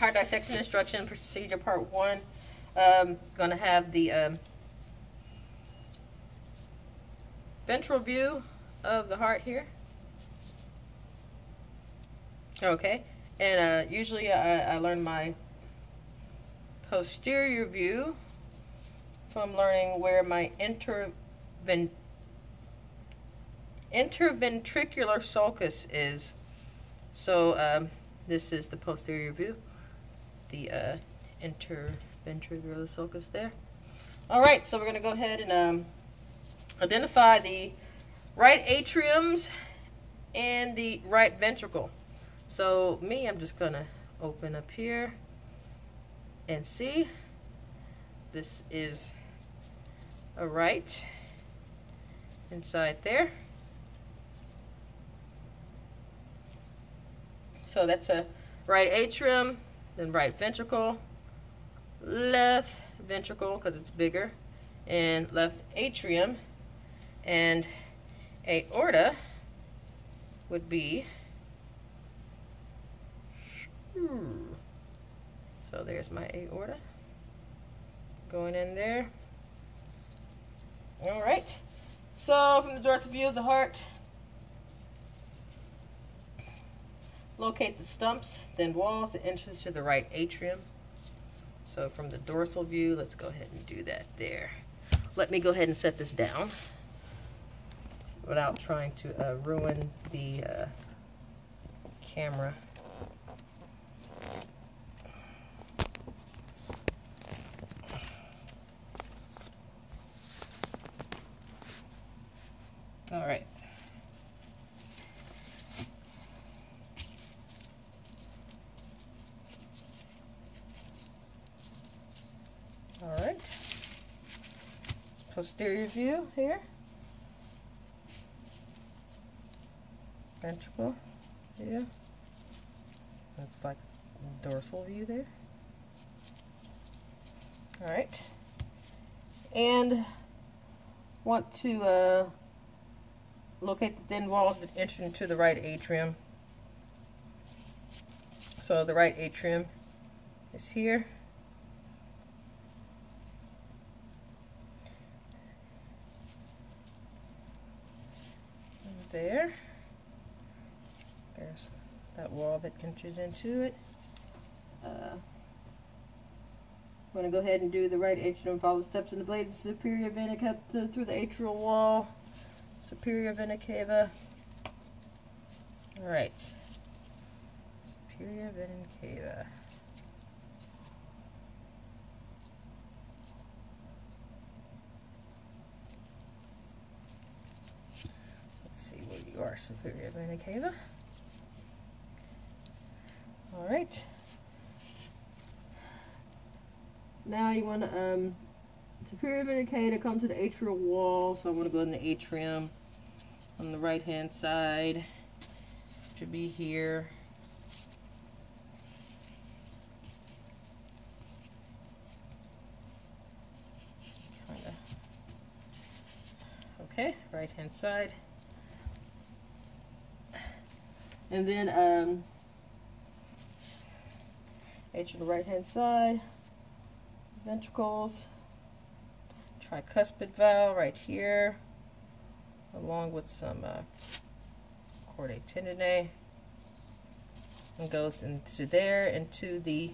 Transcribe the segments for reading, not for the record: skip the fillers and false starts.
heart dissection instruction procedure part 1. Going to have the ventral view of the heart here. Okay, and usually I learn my posterior view from learning where my interventricular sulcus is. So this is the posterior view, the interventricular sulcus there. All right, so we're going to go ahead and identify the right atriums and the right ventricle. So I'm just going to open up here and see. This is a right inside there. So that's a right atrium, then right ventricle, left ventricle because it's bigger, and left atrium, and aorta would be, so there's my aorta going in there. All right, so from the dorsal view of the heart, locate the stumps, then walls, the entrance to the right atrium. So from the dorsal view, let's go ahead and do that there. Let me go ahead and set this down without trying to ruin the camera. All right. All right. It's posterior view here. Ventricle. Yeah. That's like dorsal view there. All right. And want to locate the thin walls that enter into the right atrium. So the right atrium is here. And there's that wall that enters into it. I'm going to go ahead and do the right atrium, follow the steps in the blade, the superior vena cava through the atrial wall. Superior vena cava. All right. Superior vena cava. Let's see where you are, superior vena cava. All right. Now you want to superior vena cava to come to the atrial wall, so I want to go in the atrium on the right hand side, to be here. Kinda. Okay, right hand side. And then atrium right hand side, ventricles. Tricuspid valve right here, along with some chordae tendineae, and goes into there, into the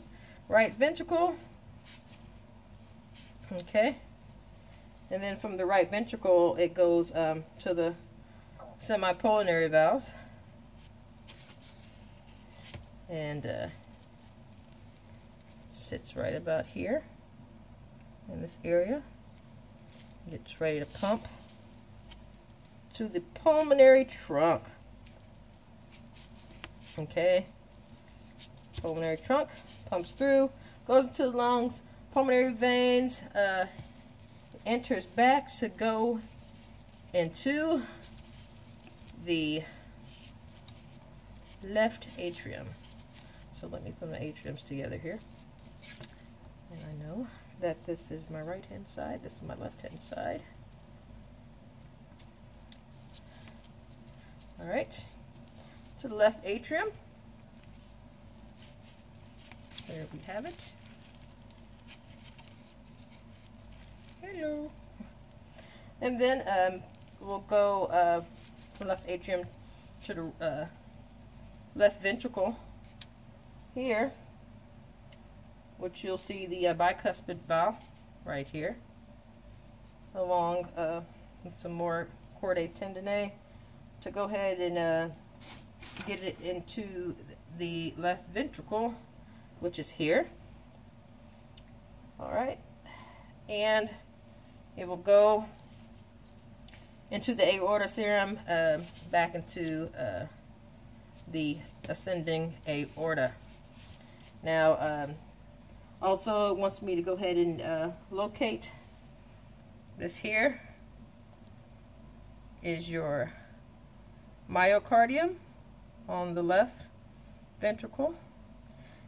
right ventricle. Okay, and then from the right ventricle it goes to the semipulmonary valves, and sits right about here in this area. Gets ready to pump to the pulmonary trunk. Okay, pulmonary trunk pumps through, goes into the lungs, pulmonary veins, enters back to go into the left atrium. So let me put my atriums together here. And I know that this is my right hand side, this is my left hand side. All right, to the left atrium. There we have it. Hello. And then we'll go from left atrium to the left ventricle here, which you'll see the bicuspid valve right here, along with some more chordae tendineae to go ahead and get it into the left ventricle, which is here. All right, and it will go into the aorta serum, back into the ascending aorta. Now, also it wants me to go ahead and locate this. Here is your myocardium on the left ventricle,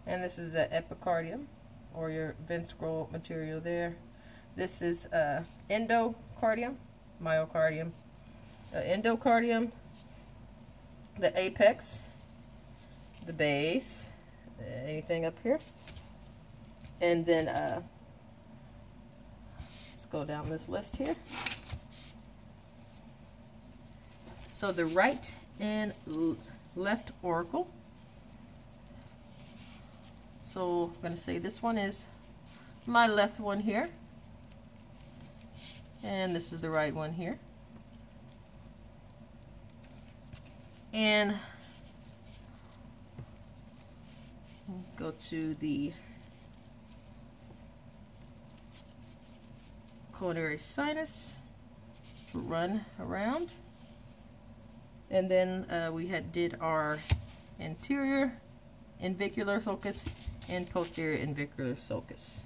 and this is the epicardium, or your ventral material there. This is endocardium, myocardium, endocardium, the apex, the base, anything up here, and then let's go down this list here. So the right and left auricle. So I'm going to say this one is my left one here, and this is the right one here. And go to the coronary sinus to run around, and then we did our anterior invicular sulcus and posterior invicular sulcus.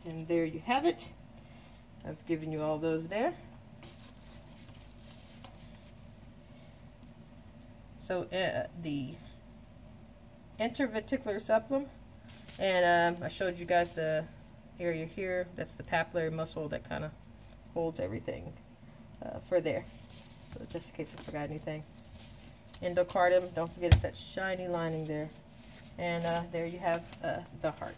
And there you have it. I've given you all those there. So the interventricular septum, and I showed you guys the area here. That's the papillary muscle that kind of holds everything for there. So just in case I forgot anything. Endocardium, don't forget it's that shiny lining there. And there you have the heart.